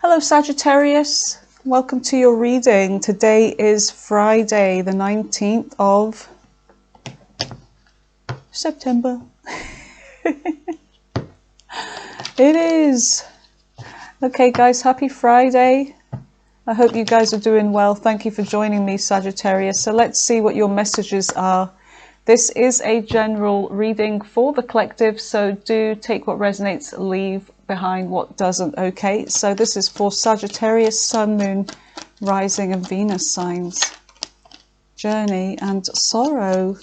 Hello Sagittarius, welcome to your reading. Today is Friday the 19th of September. It is. Okay guys, happy Friday. I hope you guys are doing well. Thank you for joining me, Sagittarius. So let's see what your messages are. This is a general reading for the collective, so do take what resonates, leave behind what doesn't, okay? So this is for Sagittarius, Sun, Moon, Rising and Venus signs. Journey and sorrow.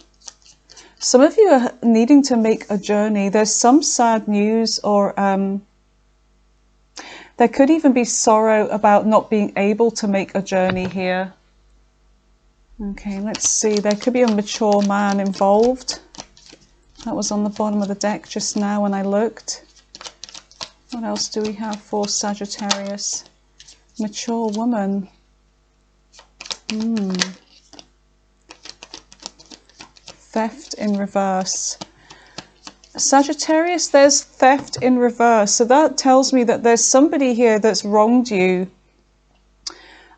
Some of you are needing to make a journey. There's some sad news, or there could even be sorrow about not being able to make a journey here. Okay, let's see. There could be a mature man involved. That was on the bottom of the deck just now when I looked. What else do we have for Sagittarius? Mature woman. Theft in reverse. Sagittarius, there's theft in reverse. So that tells me that there's somebody here that's wronged you.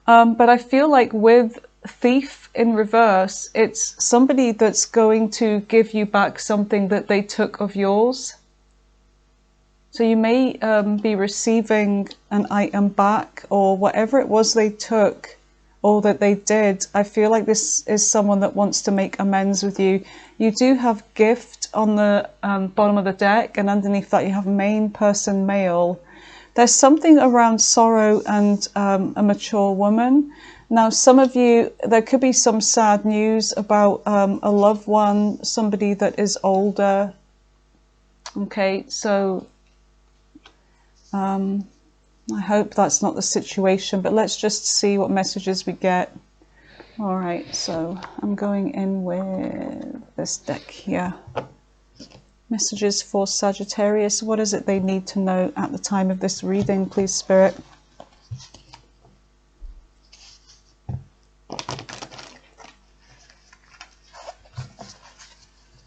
But I feel like with thief in reverse, it's somebody that's going to give you back something that they took of yours. So you may be receiving an item back, or whatever it was they took or that they did. I feel like this is someone that wants to make amends with you. You do have gift on the bottom of the deck, and underneath that you have main person male. There's something around sorrow and a mature woman. Now, some of you, there could be some sad news about a loved one, somebody that is older. Okay, so I hope that's not the situation, but let's just see what messages we get. All right, so I'm going in with this deck here. Messages for Sagittarius. What is it they need to know at the time of this reading, please, Spirit?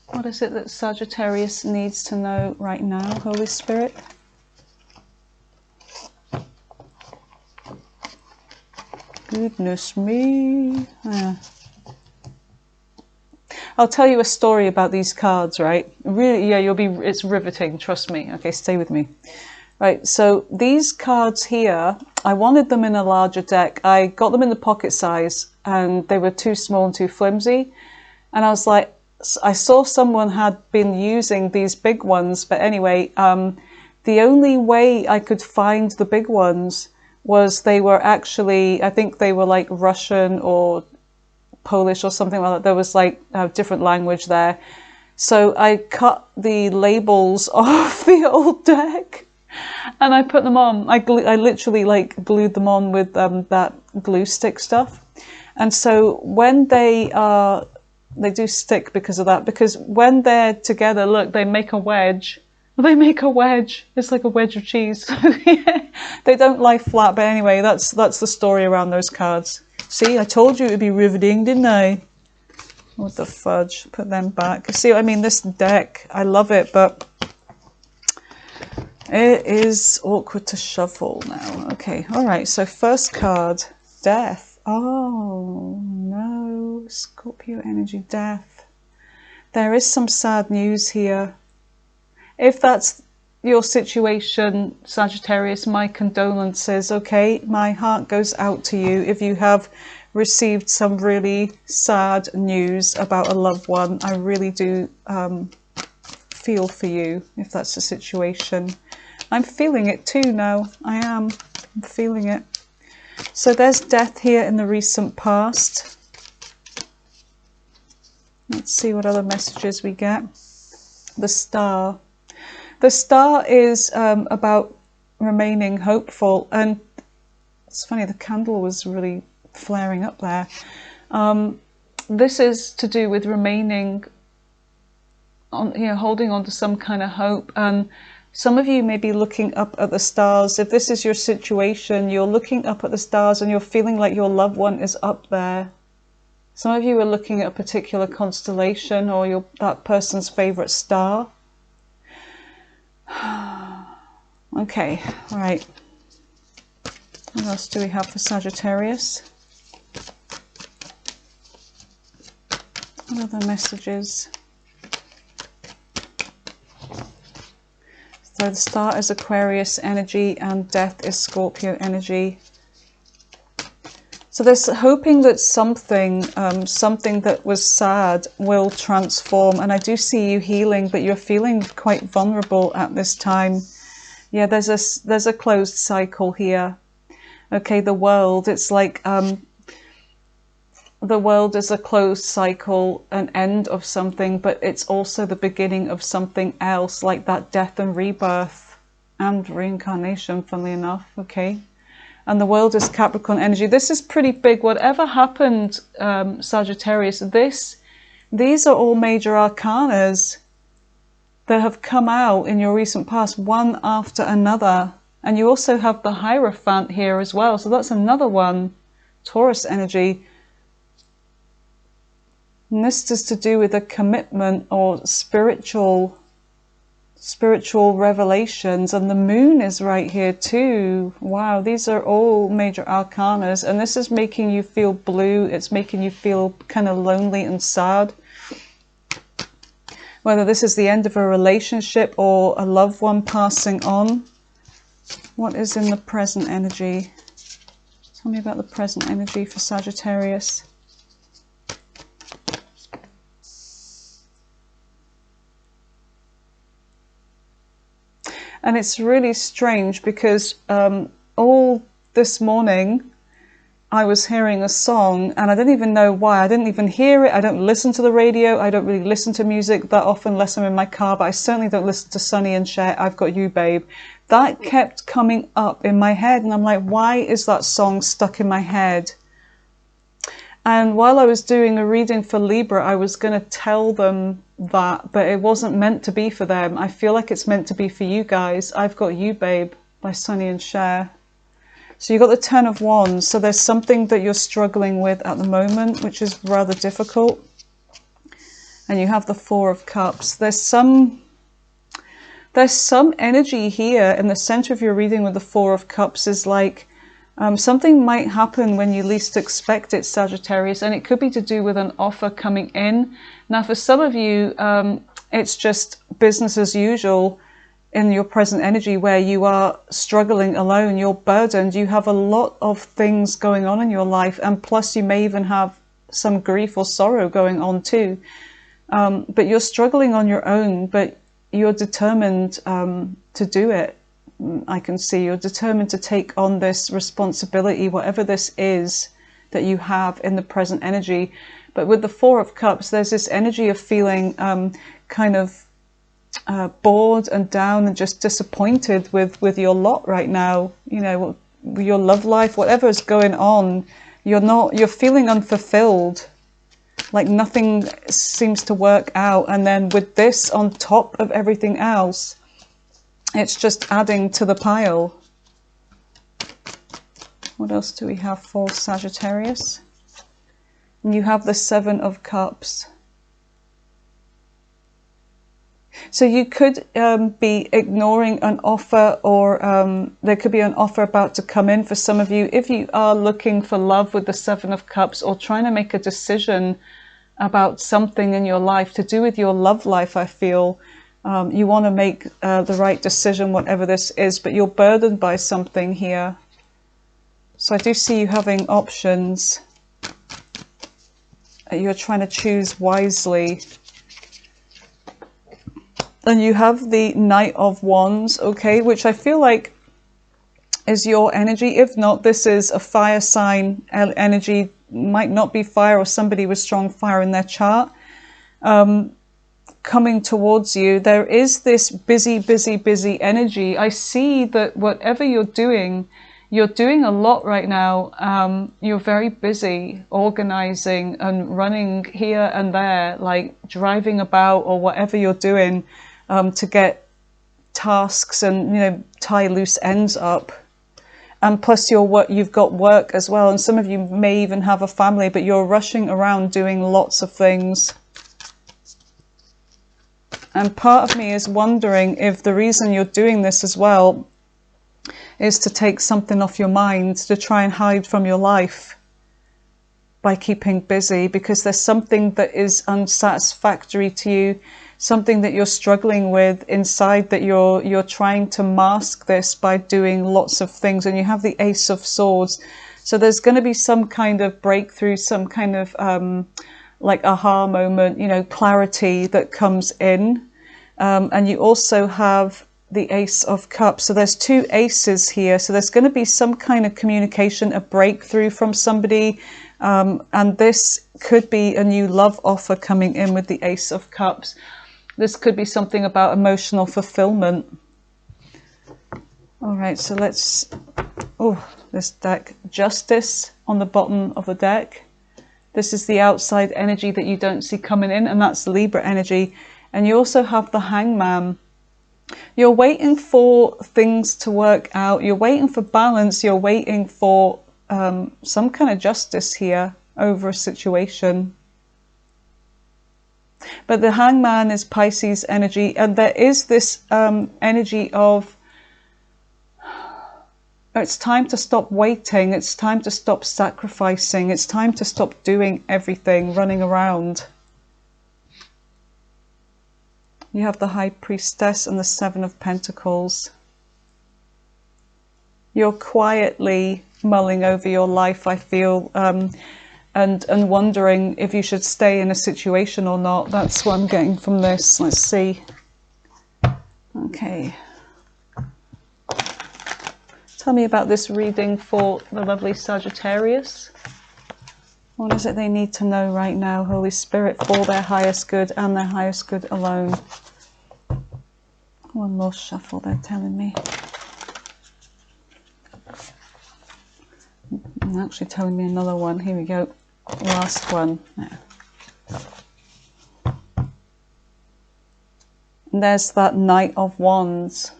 What is it that Sagittarius needs to know right now, Holy Spirit? Goodness me. I'll tell you a story about these cards, right? Really, yeah, it's riveting, trust me. Okay, stay with me. Right, so these cards here, I wanted them in a larger deck. I got them in the pocket size and they were too small and too flimsy. And I was like, I saw someone had been using these big ones, but anyway, the only way I could find the big ones was they were actually, I think they were like Russian or Polish or something like that. There was like a different language there. So I cut the labels off the old deck and I put them on. I literally like glued them on with that glue stick stuff. And so when they do stick because of that, because when they're together, look, they make a wedge. They make a wedge. It's like a wedge of cheese. They don't lie flat, but anyway, that's the story around those cards. See, I told you it would be riveting, didn't I? What the fudge? Put them back. See what I mean? This deck, I love it, but it is awkward to shuffle now. Okay, all right, so first card, death. Oh, no, Scorpio energy, death. There is some sad news here. If that's your situation, Sagittarius, my condolences, okay? My heart goes out to you if you have received some really sad news about a loved one. I really do feel for you if that's the situation. I'm feeling it too now. I'm feeling it. So there's death here in the recent past. Let's see what other messages we get. The Star. The Star is about remaining hopeful, and it's funny, the candle was really flaring up there. This is to do with remaining on, holding on to some kind of hope. And some of you may be looking up at the stars. If this is your situation, you're looking up at the stars and you're feeling like your loved one is up there. Some of you are looking at a particular constellation or that person's favorite star. Okay, all right. What else do we have for Sagittarius? What other messages? So the Star is Aquarius energy and Death is Scorpio energy. So there's hoping that something that was sad will transform. And I do see you healing, but you're feeling quite vulnerable at this time. Yeah, there's a closed cycle here. Okay, the world, it's like the world is a closed cycle, an end of something, but it's also the beginning of something else, like that death and rebirth and reincarnation, funnily enough. Okay. And the world is Capricorn energy. This is pretty big. Whatever happened, Sagittarius, these are all major arcanas that have come out in your recent past, one after another. And you also have the Hierophant here as well. So that's another one, Taurus energy. And this is to do with a commitment or spiritual revelations, and the moon is right here too. Wow, these are all major arcanas, and this is making you feel blue. It's making you feel kind of lonely and sad. Whether this is the end of a relationship or a loved one passing on. What is in the present energy? Tell me about the present energy for Sagittarius. And it's really strange because all this morning I was hearing a song and I didn't even know why. I didn't even hear it. I don't listen to the radio. I don't really listen to music that often unless I'm in my car, but I certainly don't listen to Sonny and Cher, I've Got You, Babe. That kept coming up in my head and I'm like, why is that song stuck in my head? And while I was doing a reading for Libra, I was going to tell them that, but it wasn't meant to be for them. I feel like it's meant to be for you guys. I've Got You, Babe by Sonny and Cher. So you got the Ten of Wands. So there's something that you're struggling with at the moment, which is rather difficult. And you have the Four of Cups. There's some energy here in the center of your reading with the Four of Cups is like, something might happen when you least expect it, Sagittarius, and it could be to do with an offer coming in. Now, for some of you, it's just business as usual in your present energy where you are struggling alone, you're burdened, you have a lot of things going on in your life, and plus you may even have some grief or sorrow going on too. But you're struggling on your own, but you're determined to do it. I can see you're determined to take on this responsibility, whatever this is that you have in the present energy. But with the Four of Cups, there's this energy of feeling kind of bored and down and just disappointed with your lot right now. You know, your love life, whatever is going on, you're feeling unfulfilled, like nothing seems to work out. And then with this on top of everything else, it's just adding to the pile. What else do we have for Sagittarius? And you have the Seven of Cups. So you could be ignoring an offer, or there could be an offer about to come in for some of you. If you are looking for love with the Seven of Cups, or trying to make a decision about something in your life to do with your love life, I feel you want to make the right decision, whatever this is, but you're burdened by something here. So I do see you having options. You're trying to choose wisely. And you have the Knight of Wands, okay, which I feel like is your energy. If not, this is a fire sign energy. Might not be fire, or somebody with strong fire in their chart. Coming towards you, there is this busy energy. I see that whatever you're doing a lot right now. You're very busy organizing and running here and there, like driving about or whatever you're doing to get tasks and, you know, tie loose ends up. And plus you've got work as well, and some of you may even have a family, but you're rushing around doing lots of things. And part of me is wondering if the reason you're doing this as well is to take something off your mind, to try and hide from your life by keeping busy, because there's something that is unsatisfactory to you, something that you're struggling with inside, that you're trying to mask this by doing lots of things. And you have the Ace of Swords, so there's going to be some kind of breakthrough, some kind of like aha moment, you know, clarity that comes in. And you also have the Ace of Cups. So there's two aces here. So there's going to be some kind of communication, a breakthrough from somebody. And this could be a new love offer coming in with the Ace of Cups. This could be something about emotional fulfillment. All right, so let's, oh, this deck, Justice on the bottom of the deck. This is the outside energy that you don't see coming in, and that's Libra energy. And you also have the Hangman. You're waiting for things to work out. You're waiting for balance. You're waiting for some kind of justice here over a situation. But the Hangman is Pisces energy, and there is this energy of it's time to stop waiting. It's time to stop sacrificing. It's time to stop doing everything, running around. You have the High Priestess and the Seven of Pentacles. You're quietly mulling over your life, I feel, and wondering if you should stay in a situation or not. That's what I'm getting from this. Let's see. Okay. Tell me about this reading for the lovely Sagittarius. What is it they need to know right now, Holy Spirit, for their highest good and their highest good alone? One more shuffle, they're telling me. They're actually telling me another one. Here we go. Last one. Yeah. And there's that Knight of Wands.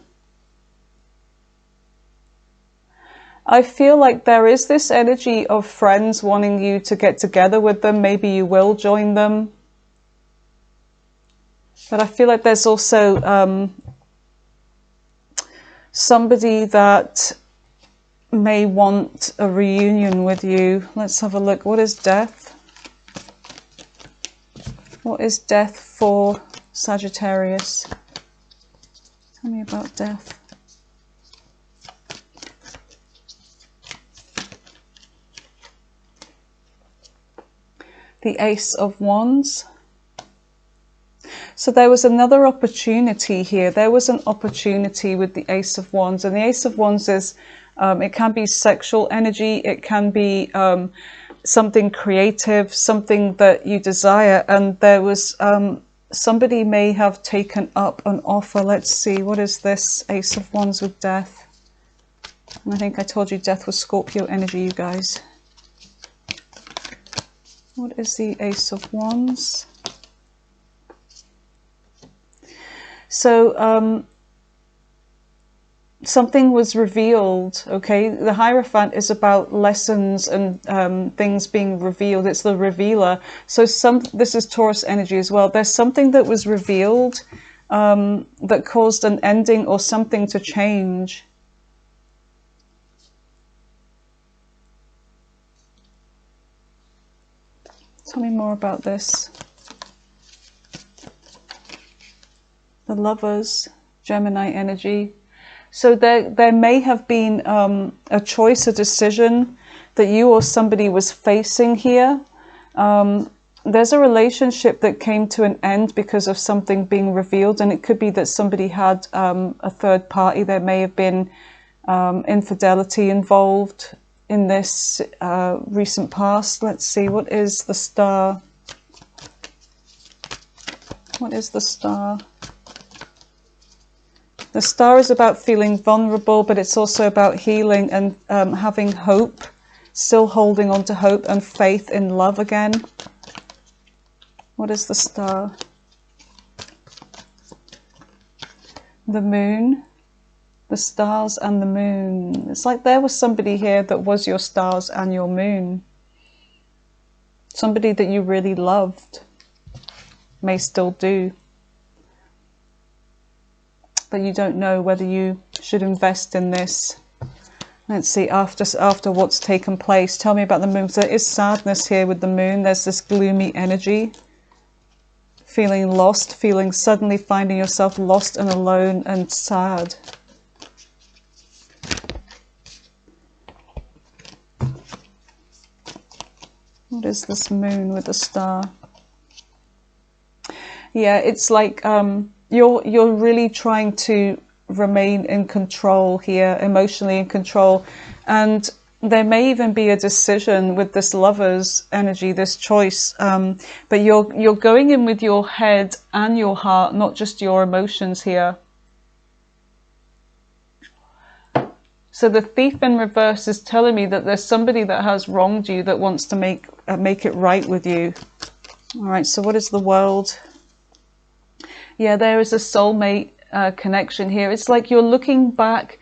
I feel like there is this energy of friends wanting you to get together with them. Maybe you will join them. But I feel like there's also somebody that may want a reunion with you. Let's have a look. What is death? What is death for Sagittarius? Tell me about death. The Ace of Wands. So there was another opportunity here. There was an opportunity with the Ace of Wands. And the Ace of Wands is, it can be sexual energy. It can be something creative, something that you desire. And there was, somebody may have taken up an offer. Let's see, what is this Ace of Wands with death? And I think I told you death was Scorpio energy, you guys. What is the Ace of Wands? So something was revealed, okay? The Hierophant is about lessons and things being revealed. It's the revealer. So this is Taurus energy as well. There's something that was revealed that caused an ending or something to change. Tell me more about this. The Lovers, Gemini energy. So there may have been a choice, a decision that you or somebody was facing here. There's a relationship that came to an end because of something being revealed, and it could be that somebody had a third party. There may have been infidelity involved in this recent past. Let's see, what is the Star? What is the Star? The Star is about feeling vulnerable, but it's also about healing and having hope, still holding on to hope and faith in love again. What is the Star? The Moon. The stars and the moon. It's like there was somebody here that was your stars and your moon. Somebody that you really loved. May still do. But you don't know whether you should invest in this. Let's see, after what's taken place, tell me about the moon. So there is sadness here with the moon. There's this gloomy energy. Feeling lost, feeling suddenly finding yourself lost and alone and sad. What is this moon with the star? Yeah, it's like you're really trying to remain in control here, emotionally in control, and there may even be a decision with this Lover's energy, this choice, but you're going in with your head and your heart, not just your emotions here. So the Thief in reverse is telling me that there's somebody that has wronged you that wants to make it right with you. All right, so what is the World? Yeah, there is a soulmate connection here. It's like you're looking back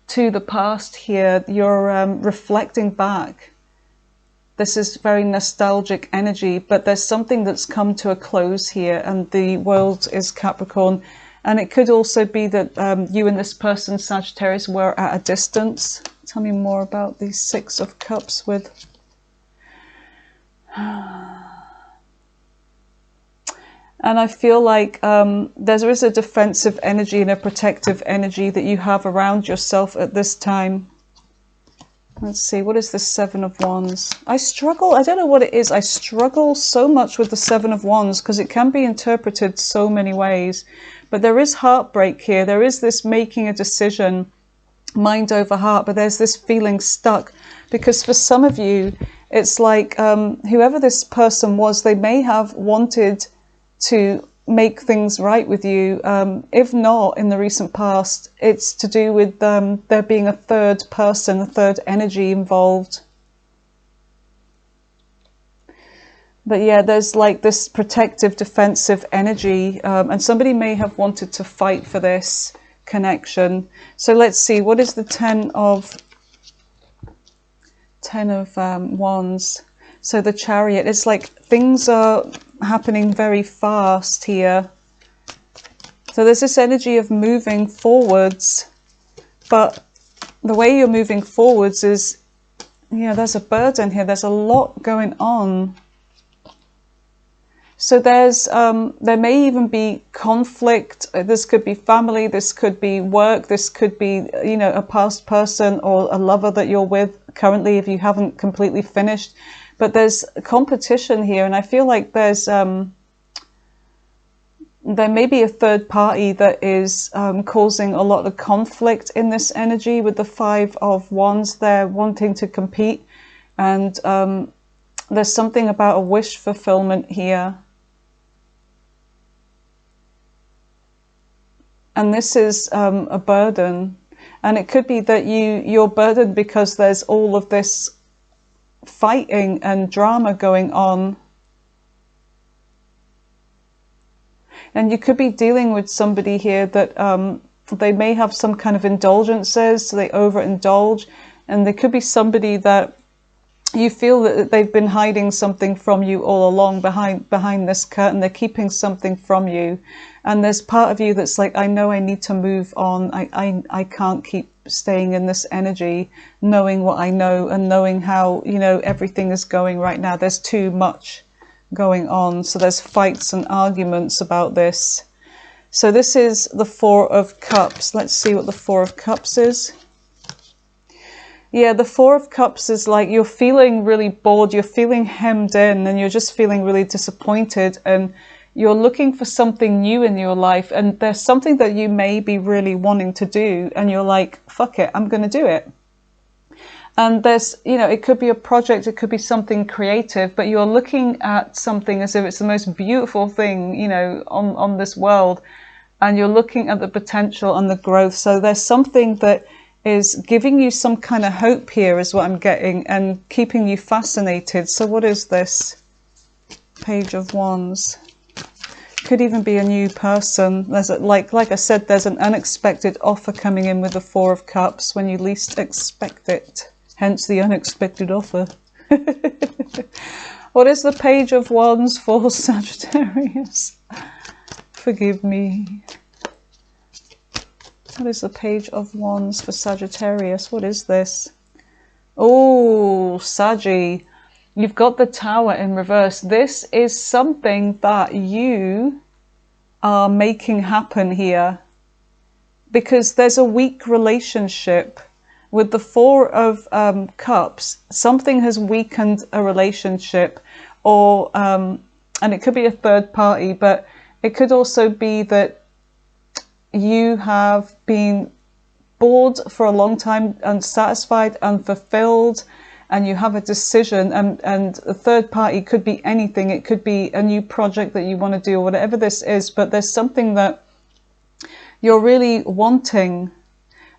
to the past here. You're reflecting back. This is very nostalgic energy, but there's something that's come to a close here, and the World is Capricorn. And it could also be that you and this person, Sagittarius, were at a distance. Tell me more about these Six of Cups with... And I feel like there is a defensive energy and a protective energy that you have around yourself at this time. Let's see, what is the Seven of Wands? I struggle, I don't know what it is. I struggle so much with the Seven of Wands because it can be interpreted so many ways. But there is heartbreak here. There is this making a decision, mind over heart, but there's this feeling stuck. Because for some of you, it's like whoever this person was, they may have wanted to make things right with you. If not in the recent past, it's to do with there being a third person, a third energy involved. But yeah, there's like this protective, defensive energy, and somebody may have wanted to fight for this connection. So let's see, what is the Ten of Wands? So the Chariot, it's like things are happening very fast here. So there's this energy of moving forwards, but the way you're moving forwards is, yeah, there's a burden here. There's a lot going on. So there's there may even be conflict. This could be family, this could be work, this could be, you know, a past person or a lover that you're with currently if you haven't completely finished. But there's competition here, and I feel like there's there may be a third party that is causing a lot of conflict in this energy with the Five of Wands. They're wanting to compete, and there's something about a wish fulfillment here. And this is a burden, and it could be that you're burdened because there's all of this fighting and drama going on, and you could be dealing with somebody here that they may have some kind of indulgences, so they overindulge, and there could be somebody that you feel that they've been hiding something from you all along behind this curtain. They're keeping something from you, and there's part of you that's like, I know I need to move on. I can't keep staying in this energy, knowing what I know and knowing how, you know, everything is going right now. There's too much going on, so there's fights and arguments about this. So this is the Four of Cups. Let's see what the Four of Cups is. Yeah, the Four of Cups is like you're feeling really bored, you're feeling hemmed in, and you're just feeling really disappointed, and you're looking for something new in your life, and there's something that you may be really wanting to do, and you're like, fuck it, I'm going to do it. And there's, you know, it could be a project, it could be something creative, but you're looking at something as if it's the most beautiful thing, you know, on this world, and you're looking at the potential and the growth. So there's something that is giving you some kind of hope here is what I'm getting, and keeping you fascinated. So what is this? Page of Wands. Could even be a new person. There's like I said, there's an unexpected offer coming in with the Four of Cups when you least expect it. Hence the unexpected offer. What is the Page of Wands for Sagittarius? Forgive me. What is the Page of Wands for Sagittarius? What is this? Oh, Saggy. You've got the Tower in reverse. This is something that you are making happen here, because there's a weak relationship with the Four of Cups. Something has weakened a relationship, or and it could be a third party, but it could also be that you have been bored for a long time, unsatisfied, unfulfilled, and you have a decision, and a third party could be anything. It could be a new project that you want to do, or whatever this is, but there's something that you're really wanting,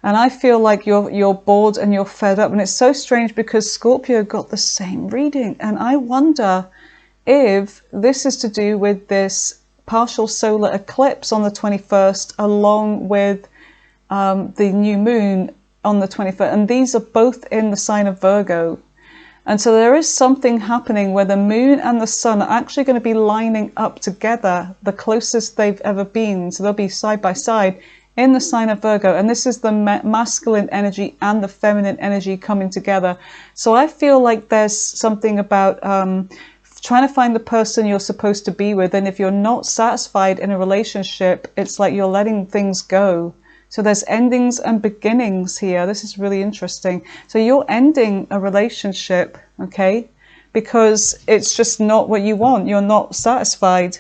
and I feel like you're bored and you're fed up. And it's so strange because Scorpio got the same reading, and I wonder if this is to do with this partial solar eclipse on the 21st, along with the new moon on the 21st, and these are both in the sign of Virgo. And so there is something happening where the moon and the sun are actually going to be lining up together, the closest they've ever been. So they'll be side by side in the sign of Virgo, and this is the masculine energy and the feminine energy coming together. So I feel like there's something about trying to find the person you're supposed to be with, and if you're not satisfied in a relationship, it's like you're letting things go. So there's endings and beginnings here. This is really interesting. So you're ending a relationship, okay, because it's just not what you want. You're not satisfied.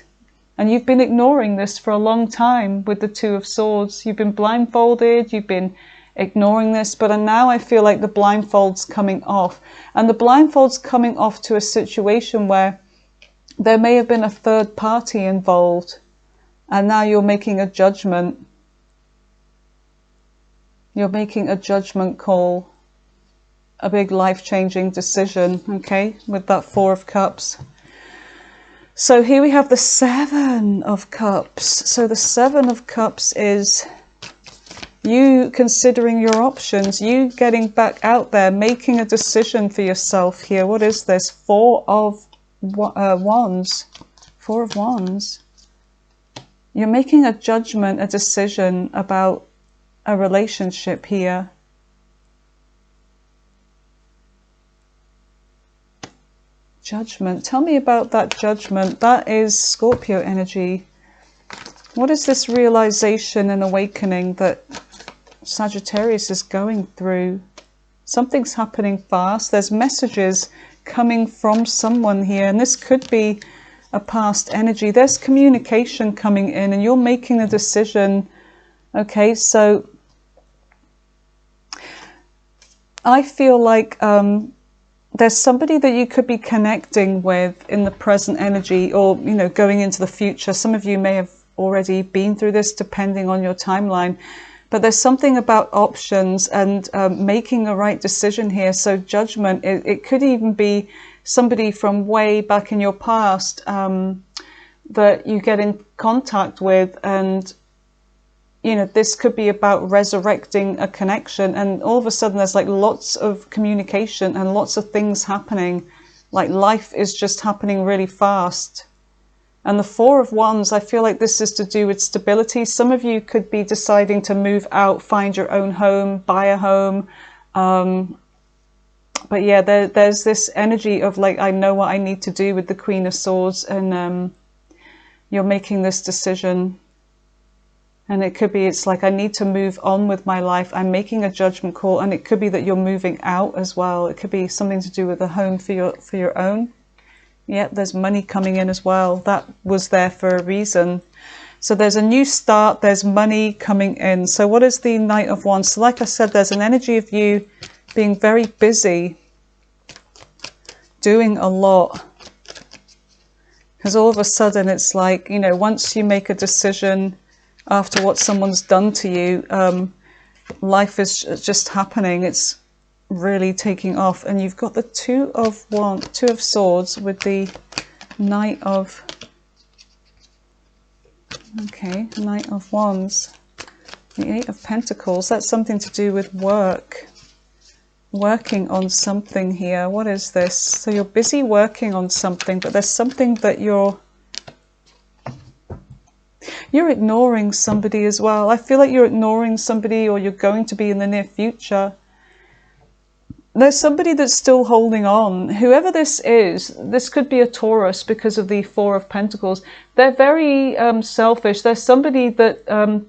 And you've been ignoring this for a long time with the Two of Swords. You've been blindfolded, you've been ignoring this, but now I feel like the blindfold's coming off. And the blindfold's coming off to a situation where there may have been a third party involved, and now you're making a judgment. You're making a judgment call, a big life-changing decision, okay, with that Four of Cups. So here we have the Seven of Cups. So the Seven of Cups is you considering your options, you getting back out there, making a decision for yourself here. What is this? Four of Wands. Four of Wands. You're making a judgment, a decision about a relationship here. Judgment. Tell me about that judgment. That is Scorpio energy. What is this realization and awakening that Sagittarius is going through? Something's happening fast. There's messages coming from someone here, and this could be a past energy. There's communication coming in, and you're making a decision. Okay, so I feel like there's somebody that you could be connecting with in the present energy, or, you know, going into the future. Some of you may have already been through this, depending on your timeline. But there's something about options and making a right decision here. So judgment, it could even be somebody from way back in your past that you get in contact with, and you know, this could be about resurrecting a connection, and all of a sudden there's like lots of communication and lots of things happening. Like life is just happening really fast. And the Four of Wands, I feel like this is to do with stability. Some of you could be deciding to move out, find your own home, buy a home. But yeah, there's this energy of like, I know what I need to do with the Queen of Swords, and you're making this decision. And it could be, it's like, I need to move on with my life. I'm making a judgment call, and it could be that you're moving out as well. It could be something to do with a home for your own. Yeah, there's money coming in as well. That was there for a reason. So there's a new start, there's money coming in. So what is the Knight of Wands? So like I said, there's an energy of you being very busy, doing a lot. Because all of a sudden it's like, you know, once you make a decision after what someone's done to you, life is just happening. It's really taking off. And you've got the Two of Swords with the Knight of... Okay, Knight of Wands. The Eight of Pentacles. That's something to do with work. Working on something here. What is this? So you're busy working on something, but there's something that you're You're ignoring somebody as well. I feel like you're ignoring somebody, or you're going to be in the near future. There's somebody that's still holding on. Whoever this is, this could be a Taurus because of the Four of Pentacles. They're very selfish. There's somebody that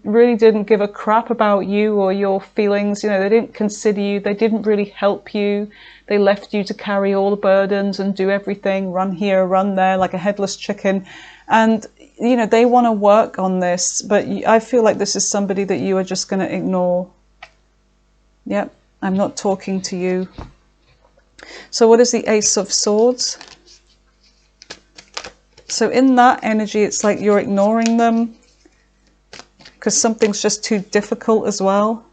really didn't give a crap about you or your feelings. You know, they didn't consider you. They didn't really help you. They left you to carry all the burdens and do everything, run here, run there, like a headless chicken. And, you know, they want to work on this, but I feel like this is somebody that you are just going to ignore. Yep. I'm not talking to you. So what is the Ace of Swords? So in that energy, it's like you're ignoring them because something's just too difficult as well.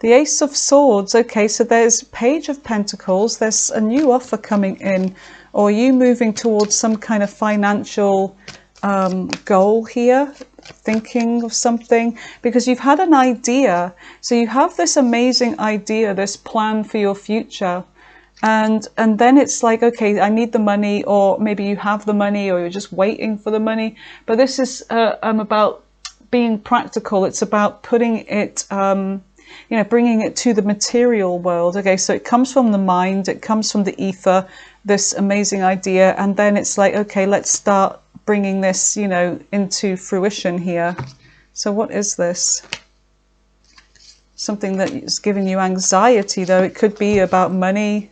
The Ace of Swords, okay, so there's Page of Pentacles. There's a new offer coming in, or you moving towards some kind of financial goal here. Thinking of something because you've had an idea. So you have this amazing idea, this plan for your future, and then it's like, okay, I need the money, or maybe you have the money, or you're just waiting for the money. But this is about being practical. It's about putting it, you know, bringing it to the material world. Okay, so it comes from the mind, it comes from the ether, this amazing idea, and then it's like, okay, let's start bringing this, you know, into fruition here. So what is this? Something that is giving you anxiety, though. It could be about money.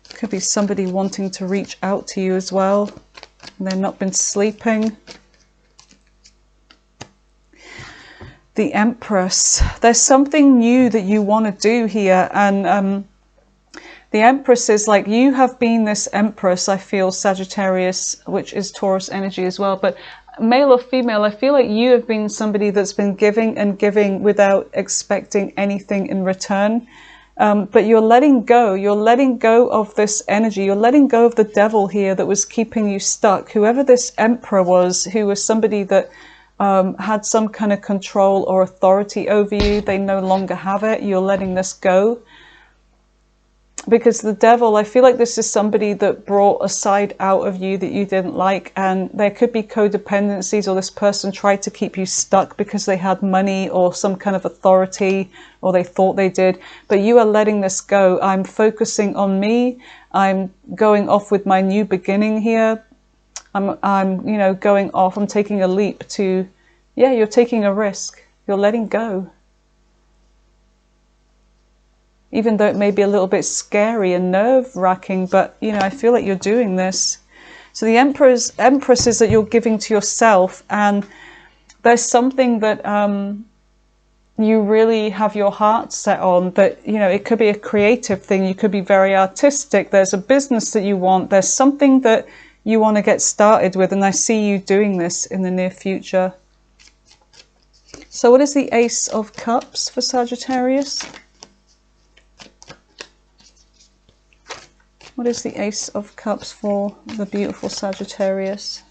It could be somebody wanting to reach out to you as well, and they've not been sleeping. The Empress. There's something new that you want to do here, and the Empress is like, you have been this Empress, I feel, Sagittarius, which is Taurus energy as well. But male or female, I feel like you have been somebody that's been giving and giving without expecting anything in return. But you're letting go. You're letting go of this energy. You're letting go of the devil here that was keeping you stuck. Whoever this Emperor was, who was somebody that had some kind of control or authority over you, they no longer have it. You're letting this go. Because the devil, I feel like this is somebody that brought a side out of you that you didn't like, and there could be codependencies, or this person tried to keep you stuck because they had money or some kind of authority, or they thought they did, but you are letting this go. I'm focusing on me. I'm going off with my new beginning here. I'm you know, going off. I'm taking a leap to, yeah, you're taking a risk. You're letting go. Even though it may be a little bit scary and nerve-wracking, but, you know, I feel like you're doing this. So the Empress is that you're giving to yourself, and there's something that you really have your heart set on, that, you know, it could be a creative thing, you could be very artistic, there's a business that you want, there's something that you want to get started with, and I see you doing this in the near future. So what is the Ace of Cups for Sagittarius? What is the Ace of Cups for the beautiful Sagittarius?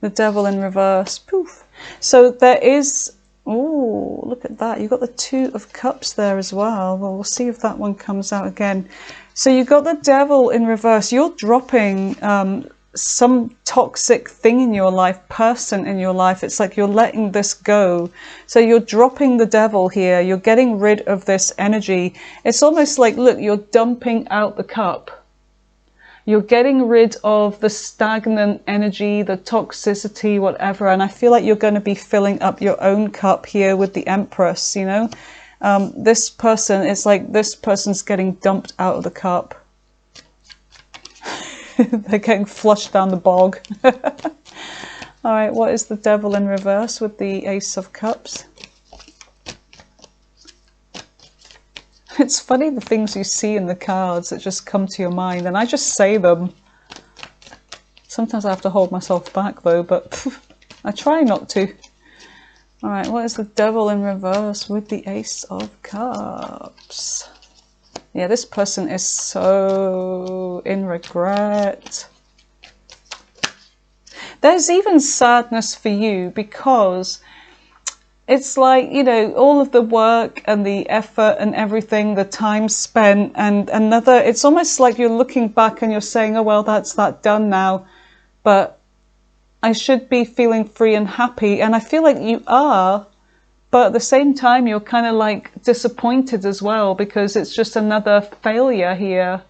The Devil in reverse. Poof. So there is... Oh, look at that. You've got the Two of Cups there as well. Well, we'll see if that one comes out again. So you've got the Devil in reverse. You're dropping... some toxic thing in your life, person in your life. It's like you're letting this go. So you're dropping the devil here. You're getting rid of this energy. It's almost like, look, you're dumping out the cup. You're getting rid of the stagnant energy, the toxicity, whatever. And I feel like you're going to be filling up your own cup here with the Empress, you know. This person, it's like this person's getting dumped out of the cup. They're getting flushed down the bog. All right, what is the Devil in reverse with the Ace of Cups? It's funny the things you see in the cards that just come to your mind, and I just say them. Sometimes I have to hold myself back though, but I try not to. All right, what is the Devil in reverse with the Ace of Cups? Yeah, this person is so in regret. There's even sadness for you because it's like, you know, all of the work and the effort and everything, the time spent, and another, it's almost like you're looking back and you're saying, oh, well, that's that done now. But I should be feeling free and happy. And I feel like you are, but at the same time, you're kind of like disappointed as well, because it's just another failure here.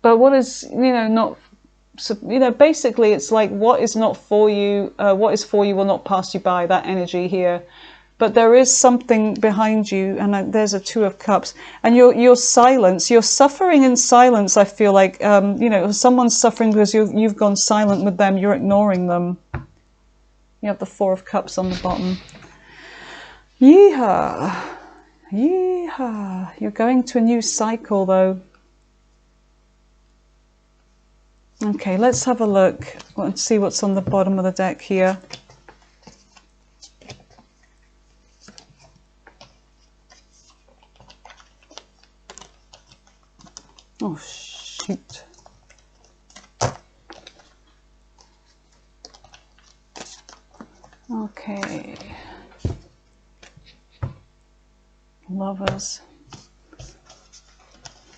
But what is, you know, not, you know, basically it's like what is not for you, what is for you will not pass you by, that energy here. But there is something behind you, and there's a Two of Cups, and your silence, you're suffering in silence. I feel like, you know, someone's suffering because you've gone silent with them, you're ignoring them. You have the Four of Cups on the bottom. Yeehaw, yeehaw. You're going to a new cycle though. Okay, let's have a look and see what's on the bottom of the deck here. Oh, shoot. Okay. Lovers.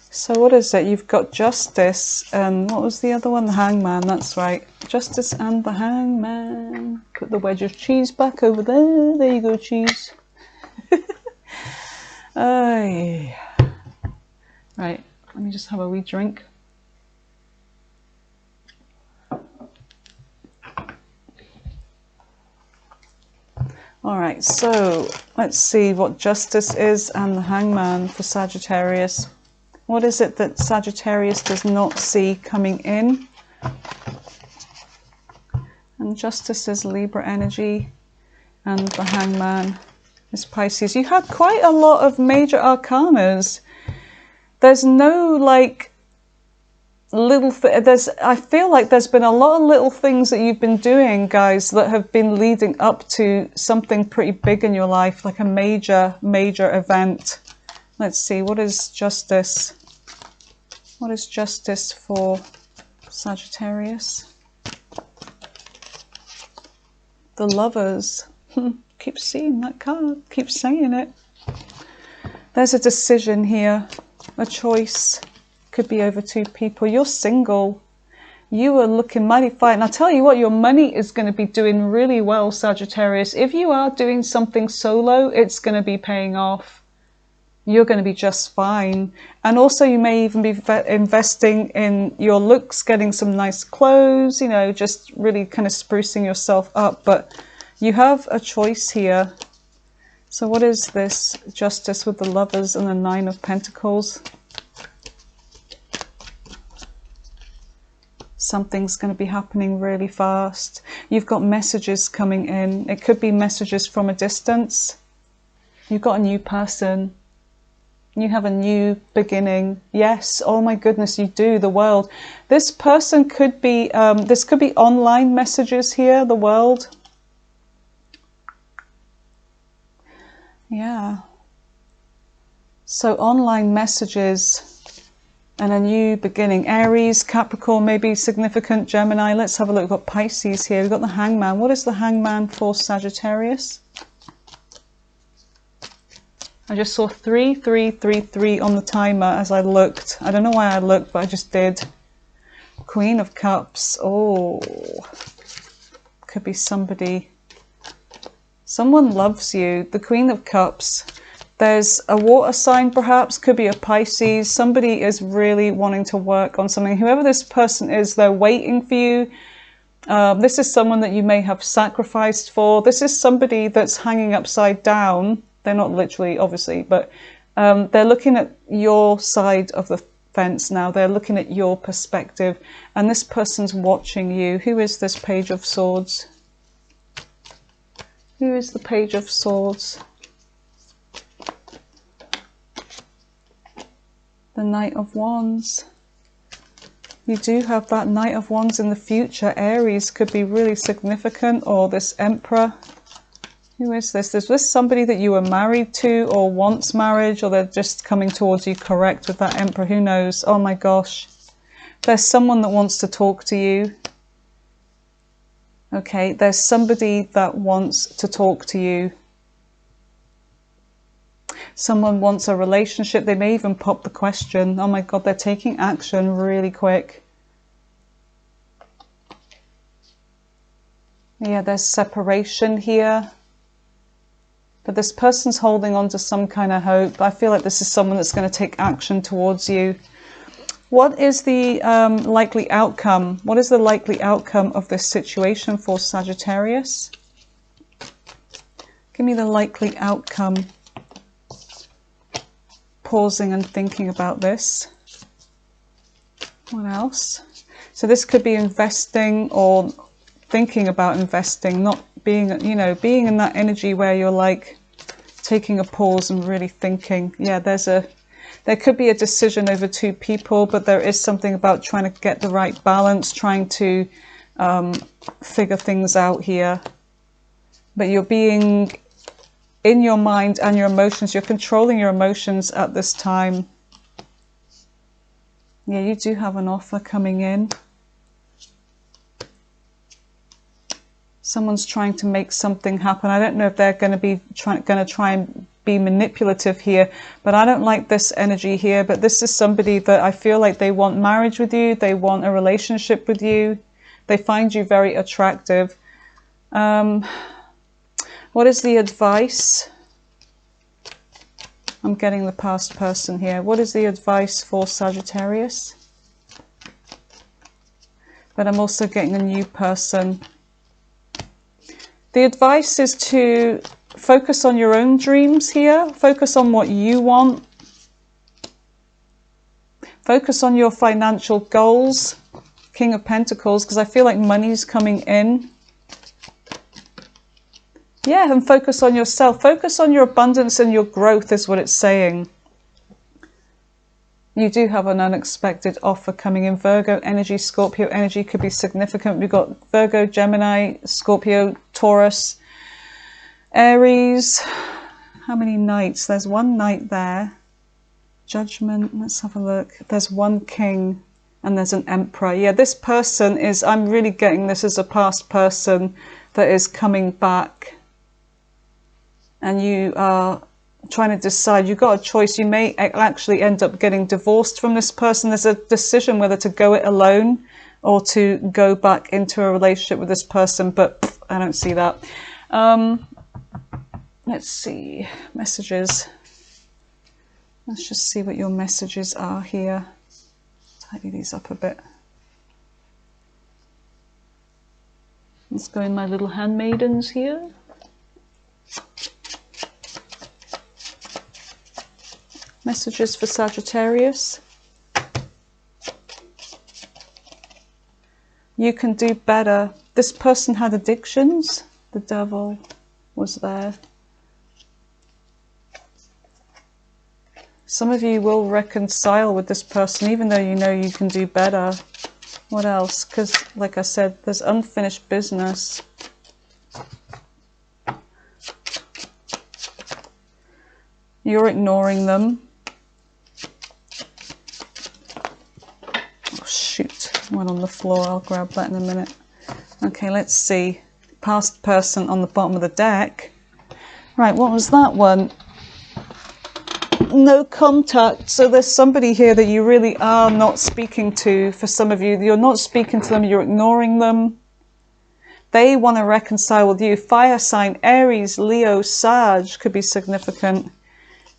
So what is it? You've got Justice, and what was the other one? The Hangman, that's right. Justice and the Hangman. Put the wedge of cheese back over there. There you go, cheese. Aye. Right, let me just have a wee drink. All right, so let's see what Justice is and the Hangman for Sagittarius. What is it that Sagittarius does not see coming in? And Justice is Libra energy, and the Hangman is Pisces. You had quite a lot of major arcanas. There's no like little I feel like there's been a lot of little things that you've been doing, guys, that have been leading up to something pretty big in your life, like a major event. Let's see, what is Justice? What is Justice for Sagittarius? The Lovers. Keep seeing that card, keep saying it. There's a decision here, a choice. Could be over two people. You're single. You are looking mighty fine. And I'll tell you what, your money is going to be doing really well, Sagittarius. If you are doing something solo, it's going to be paying off. You're going to be just fine. And also you may even be investing in your looks, getting some nice clothes, you know, just really kind of sprucing yourself up. But you have a choice here. So what is this? Justice with the Lovers and the Nine of Pentacles. Something's going to be happening really fast. You've got messages coming in. It could be messages from a distance. You've got a new person. You have a new beginning. Yes, oh my goodness, you do. The World. This person could be, this could be online messages here, the World. Yeah. So online messages and a new beginning. Aries, Capricorn, maybe significant, Gemini. Let's have a look. We've got Pisces here. We've got the Hangman. What is the Hangman for Sagittarius? I just saw 3333 on the timer as I looked. I don't know why I looked, but I just did. Queen of Cups. Oh, could be somebody. Someone loves you. The Queen of Cups. There's a water sign, perhaps, could be a Pisces. Somebody is really wanting to work on something. Whoever this person is, they're waiting for you. This is someone that you may have sacrificed for. This is somebody that's hanging upside down. They're not literally, obviously, but they're looking at your side of the fence now. They're looking at your perspective, and this person's watching you. Who is this Page of Swords? Who is the Page of Swords? The Knight of Wands. You do have that Knight of Wands in the future. Aries could be really significant, or this Emperor. Who is this? Is this somebody that you were married to or wants marriage, or they're just coming towards you? Correct, with that Emperor. Who knows? Oh my gosh. There's someone that wants to talk to you. Okay, there's somebody that wants to talk to you. Someone wants a relationship. They may even pop the question. Oh my God, they're taking action really quick. Yeah, there's separation here. But this person's holding on to some kind of hope. I feel like this is someone that's going to take action towards you. What is the likely outcome? What is the likely outcome of this situation for Sagittarius? Give me the likely outcome. Pausing and thinking about this. What else? So this could be investing or thinking about investing, not being, you know, being in that energy where you're like taking a pause and really thinking. Yeah, there could be a decision over two people, but there is something about trying to get the right balance, trying to figure things out here. But you're being in your mind and your emotions, you're controlling your emotions at this time. Yeah, you do have an offer coming in. Someone's trying to make something happen. I don't know if they're going to be try and be manipulative here, but I don't like this energy here. But this is somebody that I feel like they want marriage with you. They want a relationship with you. They find you very attractive. What is the advice? I'm getting the past person here. What is the advice for Sagittarius? But I'm also getting a new person. The advice is to focus on your own dreams here. Focus on what you want. Focus on your financial goals. King of Pentacles, because I feel like money's coming in. Yeah, and focus on yourself. Focus on your abundance and your growth is what it's saying. You do have an unexpected offer coming in. Virgo energy, Scorpio energy could be significant. We've got Virgo, Gemini, Scorpio, Taurus, Aries. How many knights? There's one knight there. Judgment, let's have a look. There's one king and there's an emperor. Yeah, this person is, I'm really getting this as a past person that is coming back. And you are trying to decide, you've got a choice. You may actually end up getting divorced from this person. There's a decision whether to go it alone or to go back into a relationship with this person, but I don't see that. Let's see, messages. Let's just see what your messages are here. Tidy these up a bit. Let's go in my little handmaidens here. Messages for Sagittarius. You can do better. This person had addictions. The devil was there. Some of you will reconcile with this person, even though you know you can do better. What else? Because, like I said, there's unfinished business. You're ignoring them. Oh, shoot. One on the floor. I'll grab that in a minute. Okay, let's see. Past person on the bottom of the deck. Right, what was that one? No contact. So there's somebody here that you really are not speaking to. For some of you, you're not speaking to them, you're ignoring them. They want to reconcile with you. Fire sign, Aries, Leo, Sag could be significant.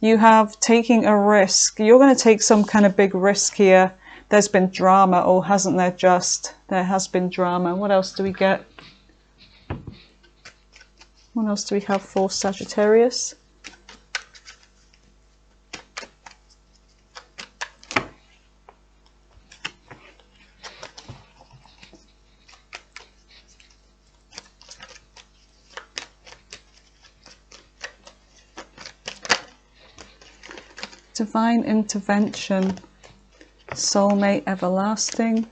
You have taking a risk. You're going to take some kind of big risk here. There's been drama, or hasn't there just? There has been drama. What else do we get? What else do we have for Sagittarius? Divine intervention, soulmate everlasting.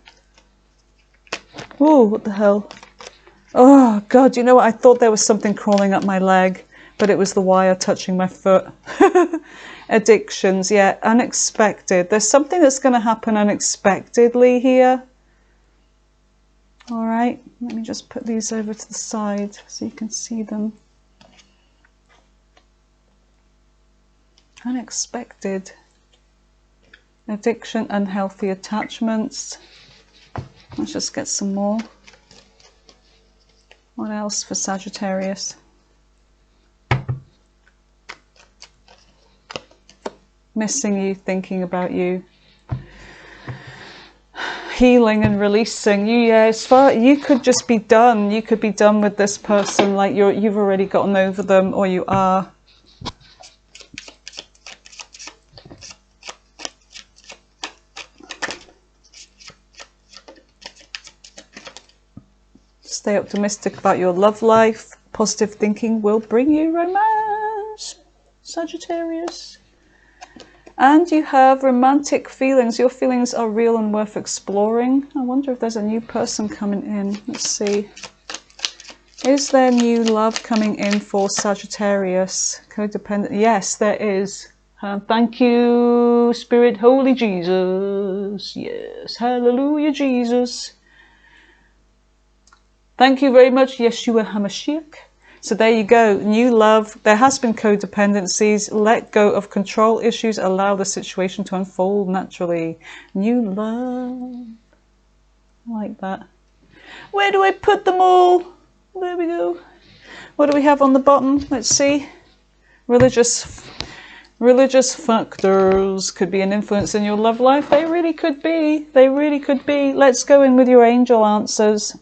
Oh, what the hell? Oh, God, you know what? I thought there was something crawling up my leg, but it was the wire touching my foot. Addictions, yeah, unexpected. There's something that's going to happen unexpectedly here. All right, let me just put these over to the side so you can see them. Unexpected. Addiction, unhealthy attachments. Let's just get some more. What else for Sagittarius? Missing you, thinking about you. Healing and releasing you. Yeah, as far you could just be done. You could be done with this person, like you've already gotten over them, or you are. Stay optimistic about your love life. Positive thinking will bring you romance, Sagittarius. And you have romantic feelings. Your feelings are real and worth exploring. I wonder if there's a new person coming in. Let's see. Is there new love coming in for Sagittarius? Codependent. Yes, there is. Thank you, Spirit, Holy Jesus. Yes, hallelujah, Jesus. Thank you very much, Yeshua HaMashiach. So there you go, new love. There has been codependencies. Let go of control issues. Allow the situation to unfold naturally. New love. I like that. Where do I put them all? There we go. What do we have on the bottom? Let's see. Religious factors could be an influence in your love life. They really could be. They really could be. Let's go in with your angel answers.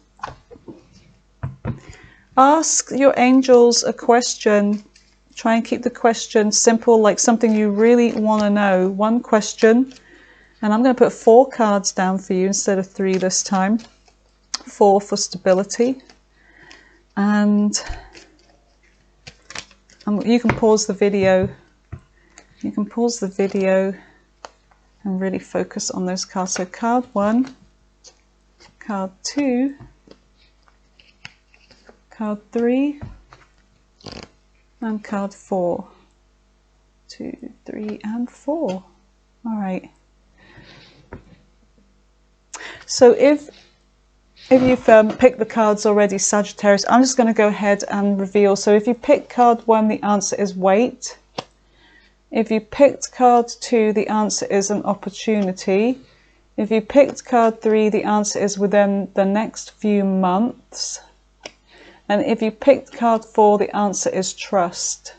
Ask your angels a question. Try and keep the question simple, like something you really want to know. One question. And I'm going to put 4 cards down for you instead of 3 this time. 4 for stability. And you can pause the video. You can pause the video and really focus on those cards. So card 1, card 2, card 3, and card 4. 2, 3, and 4. All right. So if you've picked the cards already, Sagittarius, I'm just going to go ahead and reveal. So if you pick card 1, the answer is wait. If you picked card 2, the answer is an opportunity. If you picked card 3, the answer is within the next few months. And if you picked card 4, the answer is trust.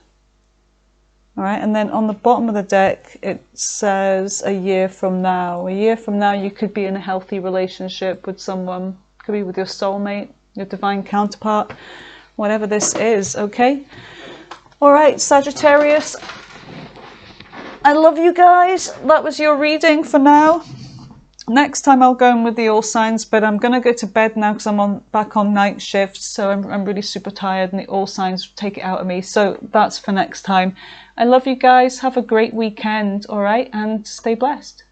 All right, and then on the bottom of the deck, it says a year from now. A year from now, you could be in a healthy relationship with someone. Could be with your soulmate, your divine counterpart, whatever this is, okay? All right, Sagittarius, I love you guys. That was your reading for now. Next time I'll go in with the all signs, but I'm going to go to bed now because I'm back on night shift, so I'm really super tired and the all signs take it out of me. So that's for next time. I love you guys. Have a great weekend, all right? And stay blessed.